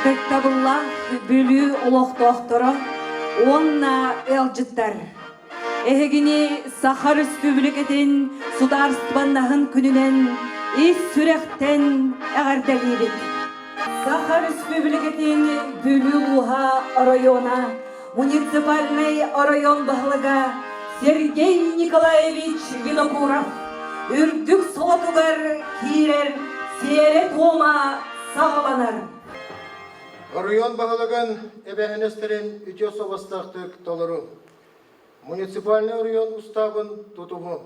Тыктабылла бүлі олоқтоқтыры, онна элжіттар. Эхегіні Сахар Республикатын сударстваннағын күнінен ис сүректен әғардалибет. Сахар Республикатын бүлі ұлға района, муниципальный район бағылыға Сергей Николаевич Винокуров үрдік солатуғар кейрер сере тома сағаланар. Район бағылыған әбәхінестерін үте собастақтық толыру. Муниципальный район уставын тұтуғы.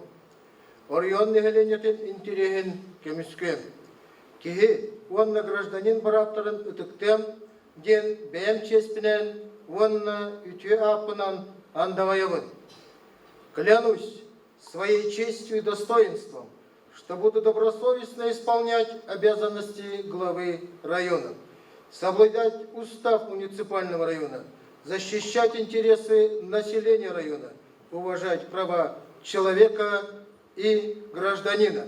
Район нехеленетін интерехін кеміскем. Кеге, онна гражданин бараптарын үтіктем, ден бәйім чеспінен, онна үте апынан андавайығын. Клянусь своей честью и достоинством, что буду добросовестно исполнять обязанности главы района. Соблюдать устав муниципального района, защищать интересы населения района, уважать права человека и гражданина.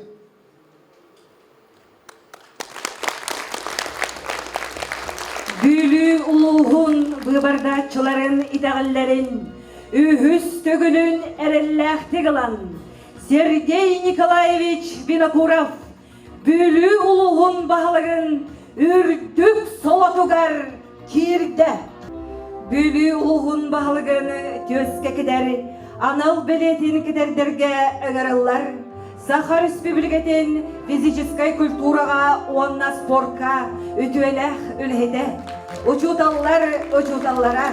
Бүлі ұлығын выбардатчыларын итағыларын, үхіс төгілін әрелләқті қылан. Сергей Николаевич Винокуров бүлі ұлығын бағылығын үрдік солатуғар кирді. Бүлі ұлығын бағылығын төске кедер, анал білетін кедердерге әгірілер. Сахар Республикатын физическай культураға, онна спортқа үтуеләқ үлхеді. Учуталлара.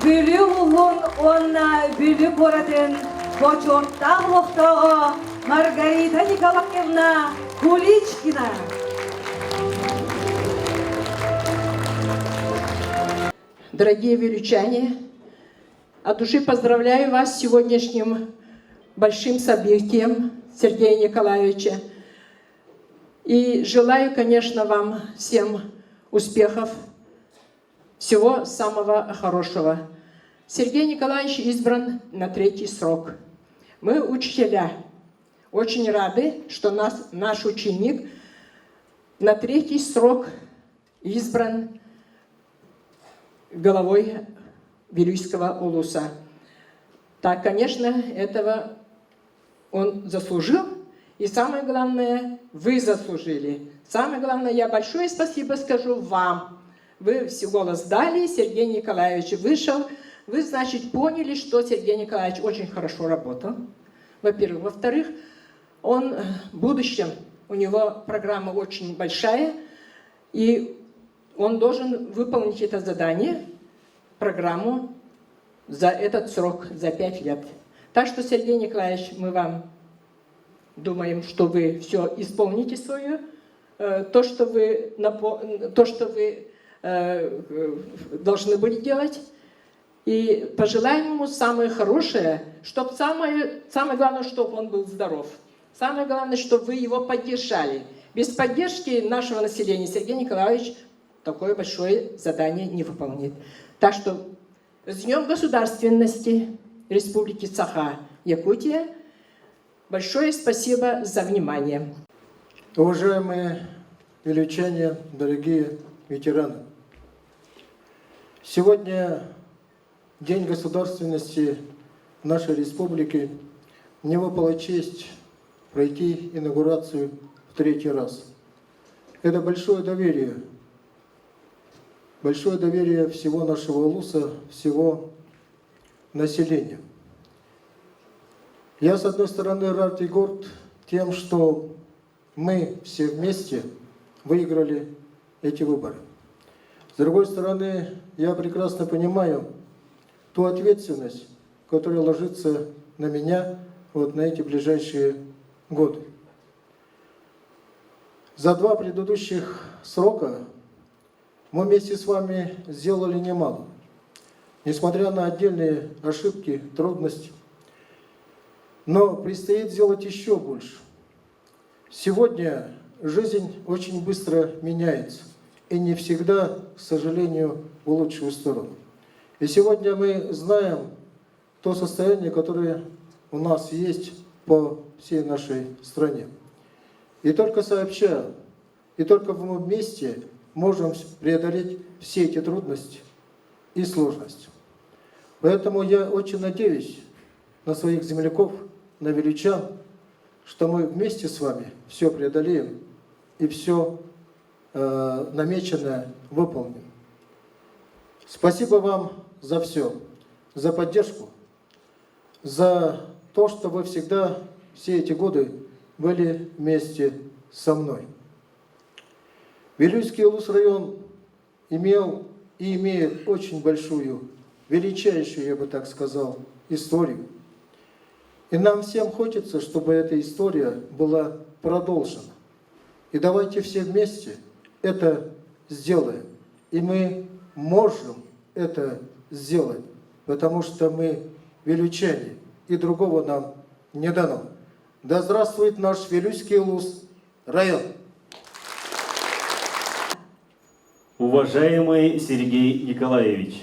Бүлі ұлығын онна бүлі қоратын почорттақ лоқтағы Маргарита Николаевна Куличкина. Дорогие вилючане, от души поздравляю вас с сегодняшним большим событием Сергея Николаевича. И желаю, конечно, вам всем успехов, всего самого хорошего. Сергей Николаевич избран на 3-й срок. Мы, учителя, очень рады, что наш ученик на 3-й срок избран головой Вилюйского улуса. Так, конечно, этого он заслужил. И самое главное, вы заслужили. Самое главное, я большое спасибо скажу вам. Вы все голос дали, Сергей Николаевич вышел. Вы, значит, поняли, что Сергей Николаевич очень хорошо работал. Во-первых. Во-вторых, он в будущем, у него программа очень большая, и он должен выполнить это задание, программу за этот срок, за 5 лет. Так что, Сергей Николаевич, мы вам думаем, что вы все исполните свое, то, что вы должны были делать. И пожелаем ему самое хорошее, чтобы самое главное, чтобы он был здоров. Самое главное, чтобы вы его поддержали. Без поддержки нашего населения Сергей Николаевич такое большое задание не выполнит. Так что с Днем государственности Республики Саха-Якутия большое спасибо за внимание. Уважаемые вилючане, дорогие ветераны, сегодня День государственности нашей республики. Мне выпала честь пройти инаугурацию в 3-й раз. Это большое доверие всего нашего улуса, всего населения. Я, с одной стороны, рад и горд тем, что мы все вместе выиграли эти выборы. С другой стороны, я прекрасно понимаю ту ответственность, которая ложится на меня вот на эти ближайшие годы. За 2 предыдущих срока мы вместе с вами сделали немало. Несмотря на отдельные ошибки, трудности, но предстоит сделать еще больше. Сегодня жизнь очень быстро меняется, и не всегда, к сожалению, в лучшую сторону. И сегодня мы знаем то состояние, которое у нас есть по всей нашей стране. И только сообща, и только вместе можем преодолеть все эти трудности и сложности. Поэтому я очень надеюсь на своих земляков, на вилючан, что мы вместе с вами все преодолеем и все намеченное выполним. Спасибо вам за все, за поддержку, за то, что вы всегда, все эти годы, были вместе со мной. Вилюйский Улус-район имел и имеет очень большую, величайшую, я бы так сказал, историю. И нам всем хочется, чтобы эта история была продолжена. И давайте все вместе это сделаем. И мы можем это сделать, потому что мы вилючане, и другого нам не дано. Да здравствует наш Вилюйский Улус-район! Уважаемый Сергей Николаевич,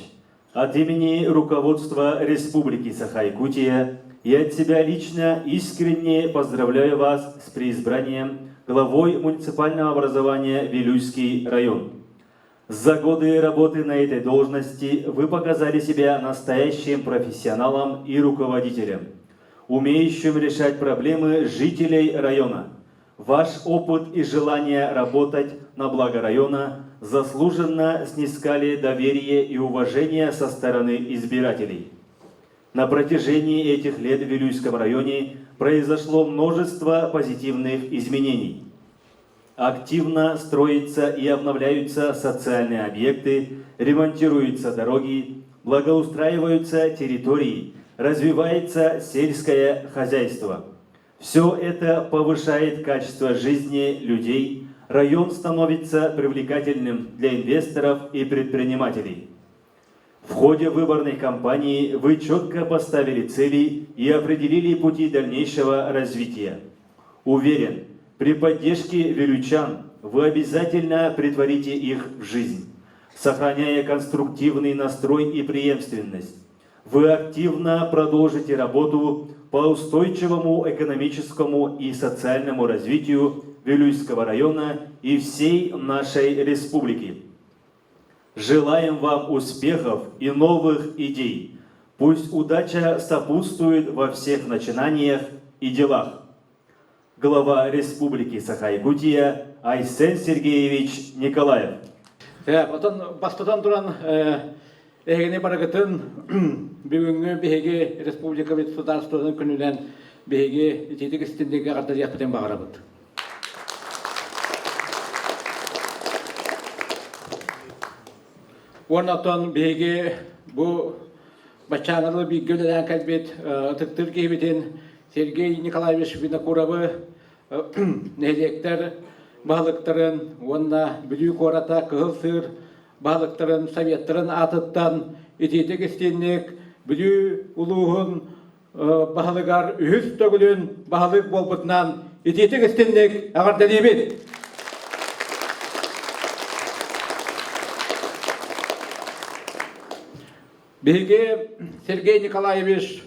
от имени руководства Республики Саха-Якутия и от себя лично искренне поздравляю вас с преизбранием главой муниципального образования Вилюйский район. За годы работы на этой должности вы показали себя настоящим профессионалом и руководителем, умеющим решать проблемы жителей района. Ваш опыт и желание работать на благо района заслуженно снискали доверие и уважение со стороны избирателей. На протяжении этих лет в Вилюйском районе произошло множество позитивных изменений. Активно строятся и обновляются социальные объекты, ремонтируются дороги, благоустраиваются территории, развивается сельское хозяйство. Все это повышает качество жизни людей, район становится привлекательным для инвесторов и предпринимателей. В ходе выборной кампании вы четко поставили цели и определили пути дальнейшего развития. Уверен, при поддержке вилючан вы обязательно претворите их в жизнь, сохраняя конструктивный настрой и преемственность. Вы активно продолжите работу по устойчивому экономическому и социальному развитию Вилюйского района и всей нашей республики. Желаем вам успехов и новых идей. Пусть удача сопутствует во всех начинаниях и делах. Глава Республики Саха-Якутия Айсен Сергеевич Николаев. Бастатан туран эгене барагатын бүгүнгү биһиги республика государствонун күнүнөн биһиги итидик истиндеги агартар япытен багарабыт. Оннотон биһиги бу бачаналы биггөлөрөн калбет тыктыр кебитин Сергей Николаевич Винокуровы нелектер балыктарын, онна бүлүү кората кыгыл сыр балыктарын, советтарын атыттан итетек истеннек бүлүү улуғын балыгар үхіс төгілін балык болбытынан итетек истеннек ағардан ебет. Биге Сергей Николаевич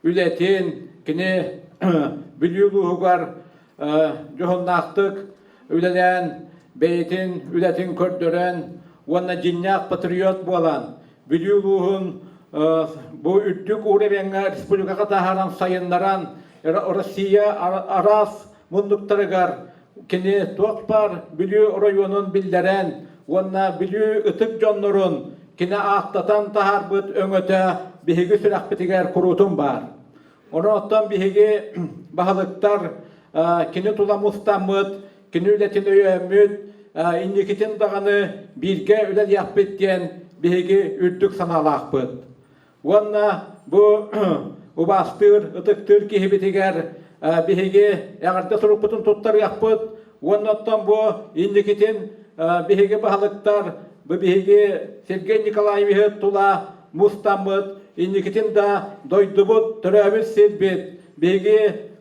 үлетен кіне бүлүү улуғар жоғыннақтық үлелен, бейтін, үлетін көрдірін, онна жиннақ патриот болан, бүлігуғын бұл үттік уревенға республикаға тахаран сайынларан, Россия арас мұндықтарығар, кені тоқпар бүлі районын білдерен, онна бүлі үтік жонларын, кені ақтатан тахар бұд өңөті бігі сүрақ бітігер құрутын бар. Оны оттан бігі бағылықтар, кені туламыстамыд, кені үлетін өйөммүд, инникетін дағаны бірге үлел яқпеттен бігі үрдік саналақ бұд. Онна бұл ұбастыр, ұтықтыр кейбетігер бігі әғарда сұруқ бұтын тұттар яқпыд. Оннаттан бұл инникетін бігі бағылықтар, бігі Сергей Николаевич тула мұстамыд, инникетін да дойдыбыд, түрәбіз селбет, бігі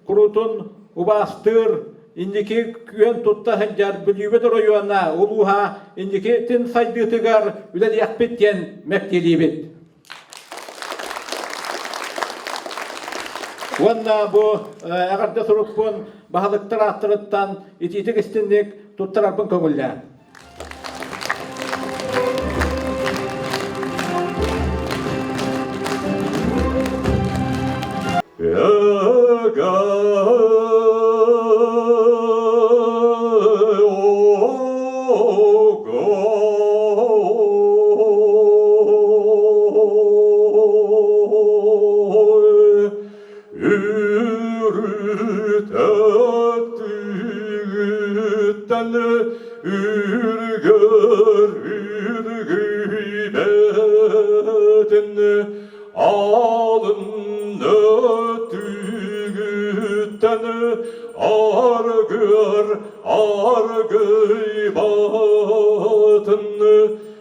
құрутын ұбастыр, индики күйен тұтта ханжар бүлібет районына улуға индики тін сайдытыгар үлел яқпеттен мәктелебет. Онна бұл әғарда сұруқпын бағалықтар аттырыттан итетік істіннек тұттарарбын көңілі.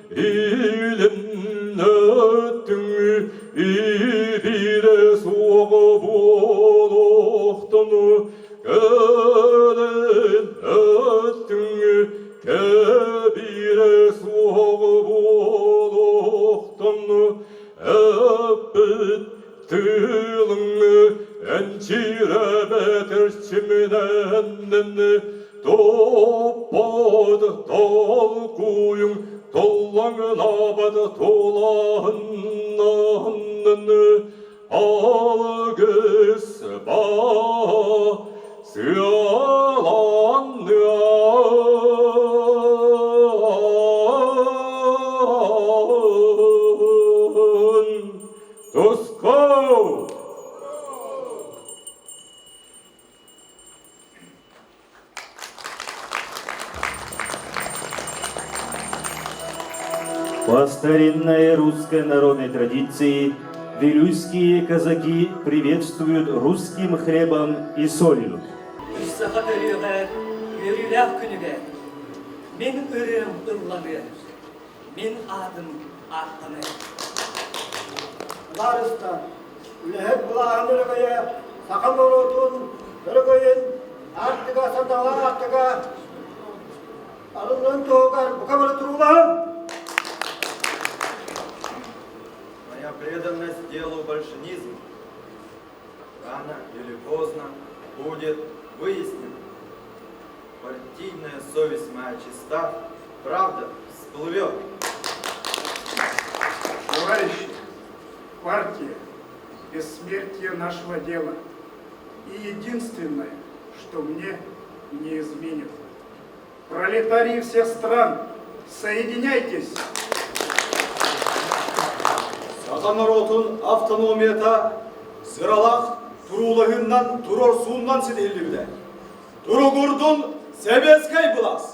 иленнеттің ибире соғып олықтың кәленеттің кәбире соғып олықтың әппет тылыңы әнчиреметер чимененнені топпады толкуың толлаңын абады толағыннаны ал кес ба сыяланны Тоскау! По старинной русской народной традиции вилюйские казаки приветствуют русским хлебом и солью. Мен өрем ұрланы, мен адым аттаны. Барыста, үләһет бұлағын ұрғая, сақал оротын ұрғайын, артыға сатала артыға, алынын тоғар, бұқа бұры тұрғылағын. Моя преданность делу большевизма рано или поздно будет выяснена. Партийная совесть моя чиста, правда всплывет. Товарищи, партия – бессмертие нашего дела. И единственное, что мне не изменит. Пролетарии всех стран, соединяйтесь! Сақан оротын автономията сыралақ турулығынан турор суыннан сетелі білді. Туру күрдің себескай бұлас.